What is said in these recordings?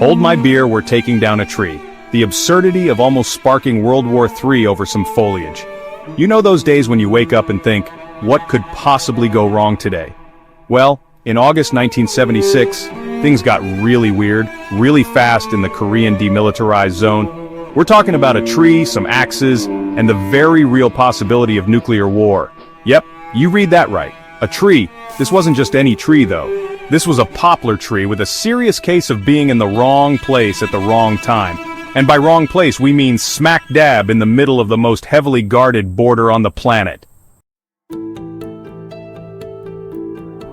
Hold my beer, we're taking down a tree. The absurdity of almost sparking World War III over some foliage. You know those days when you wake up and think, what could possibly go wrong today? Well, in August 1976, things got really weird, really fast in the Korean demilitarized zone. We're talking about a tree, some axes, and the very real possibility of nuclear war. Yep, you read that right. A tree. This wasn't just any tree though. This was a poplar tree with a serious case of being in the wrong place at the wrong time. And by wrong place, we mean smack dab in the middle of the most heavily guarded border on the planet.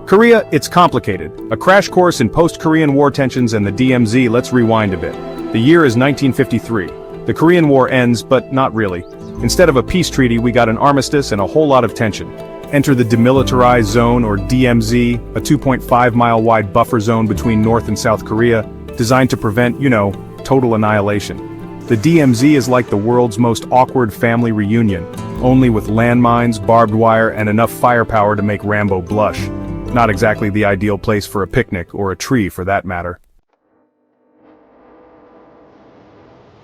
Korea, it's complicated. A crash course in post-Korean War tensions and the DMZ. Let's rewind a bit. The year is 1953. The Korean War ends, but not really. Instead of a peace treaty, we got an armistice and a whole lot of tension. Enter the Demilitarized Zone, or DMZ, a 2.5-mile-wide buffer zone between North and South Korea, designed to prevent, total annihilation. The DMZ is like the world's most awkward family reunion, only with landmines, barbed wire, and enough firepower to make Rambo blush. Not exactly the ideal place for a picnic, or a tree for that matter.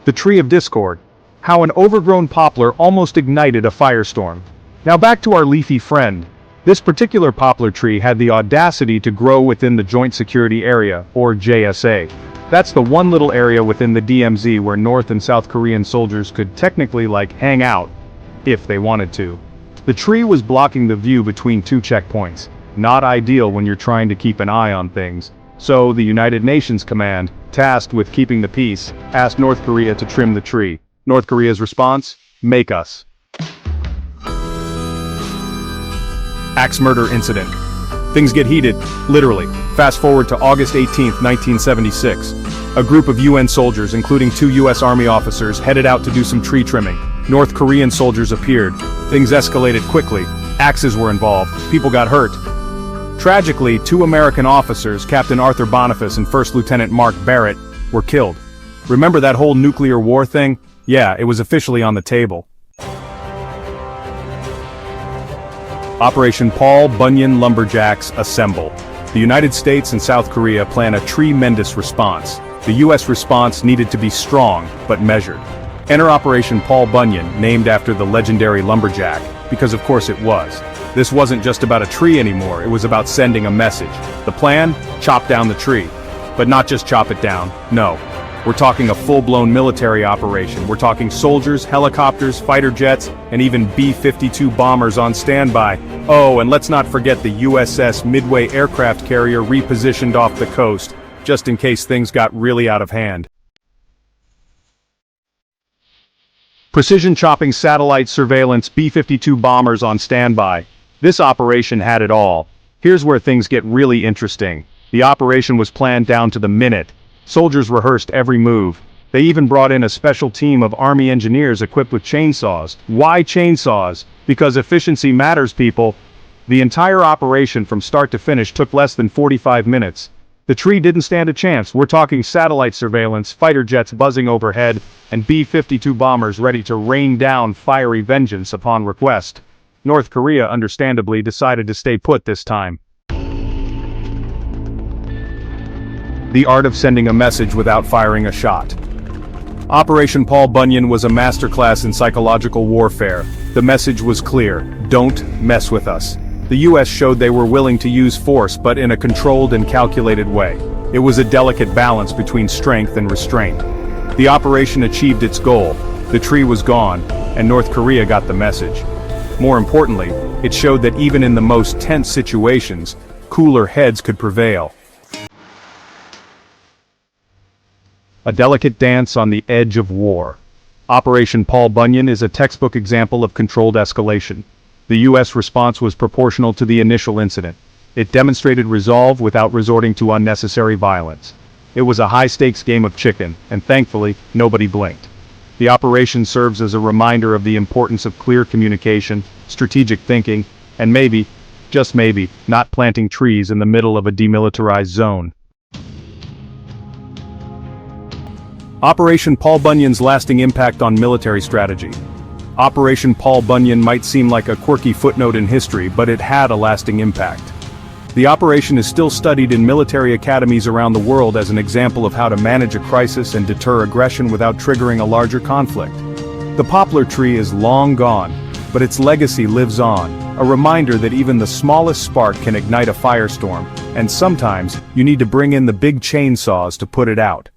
The Tree of Discord. How an overgrown poplar almost ignited a firestorm. Now back to our leafy friend. This particular poplar tree had the audacity to grow within the Joint Security Area, or JSA. That's the one little area within the DMZ where North and South Korean soldiers could technically hang out, if they wanted to. The tree was blocking the view between two checkpoints. Not ideal when you're trying to keep an eye on things. So the United Nations Command, tasked with keeping the peace, asked North Korea to trim the tree. North Korea's response? Make us. Axe murder incident. Things get heated, literally. Fast forward to August 18, 1976. A group of UN soldiers, including 2 US Army officers, headed out to do some tree trimming. North Korean soldiers appeared. Things escalated quickly. Axes were involved. People got hurt. Tragically, 2 American officers, Captain Arthur Boniface and First Lieutenant Mark Barrett, were killed. Remember that whole nuclear war thing? Yeah, it was officially on the table. Operation Paul Bunyan Lumberjacks assemble. The United States and South Korea plan a tremendous response. The US response needed to be strong, but measured. Enter Operation Paul Bunyan, named after the legendary lumberjack, because of course it was. This wasn't just about a tree anymore, it was about sending a message. The plan? Chop down the tree. But not just chop it down, no. We're talking a full-blown military operation. We're talking soldiers, helicopters, fighter jets, and even B-52 bombers on standby. Oh, and let's not forget the USS Midway aircraft carrier repositioned off the coast, just in case things got really out of hand. Precision chopping satellite surveillance, B-52 bombers on standby. This operation had it all. Here's where things get really interesting. The operation was planned down to the minute. Soldiers rehearsed every move. They even brought in a special team of Army engineers equipped with chainsaws. Why chainsaws? Because efficiency matters, people. The entire operation from start to finish took less than 45 minutes. The tree didn't stand a chance. We're talking satellite surveillance, fighter jets buzzing overhead, and B-52 bombers ready to rain down fiery vengeance upon request. North Korea understandably decided to stay put this time. The art of sending a message without firing a shot. Operation Paul Bunyan was a masterclass in psychological warfare. The message was clear: don't mess with us. The US showed they were willing to use force, but in a controlled and calculated way. It was a delicate balance between strength and restraint. The operation achieved its goal. The tree was gone, and North Korea got the message. More importantly, it showed that even in the most tense situations, cooler heads could prevail. A delicate dance on the edge of war. Operation Paul Bunyan is a textbook example of controlled escalation. The US response was proportional to the initial incident. It demonstrated resolve without resorting to unnecessary violence. It was a high-stakes game of chicken, and thankfully, nobody blinked. The operation serves as a reminder of the importance of clear communication, strategic thinking, and maybe, just maybe, not planting trees in the middle of a demilitarized zone. Operation Paul Bunyan's lasting impact on military strategy. Operation Paul Bunyan might seem like a quirky footnote in history, but it had a lasting impact. The operation is still studied in military academies around the world as an example of how to manage a crisis and deter aggression without triggering a larger conflict. The poplar tree is long gone, but its legacy lives on, a reminder that even the smallest spark can ignite a firestorm, and sometimes, you need to bring in the big chainsaws to put it out.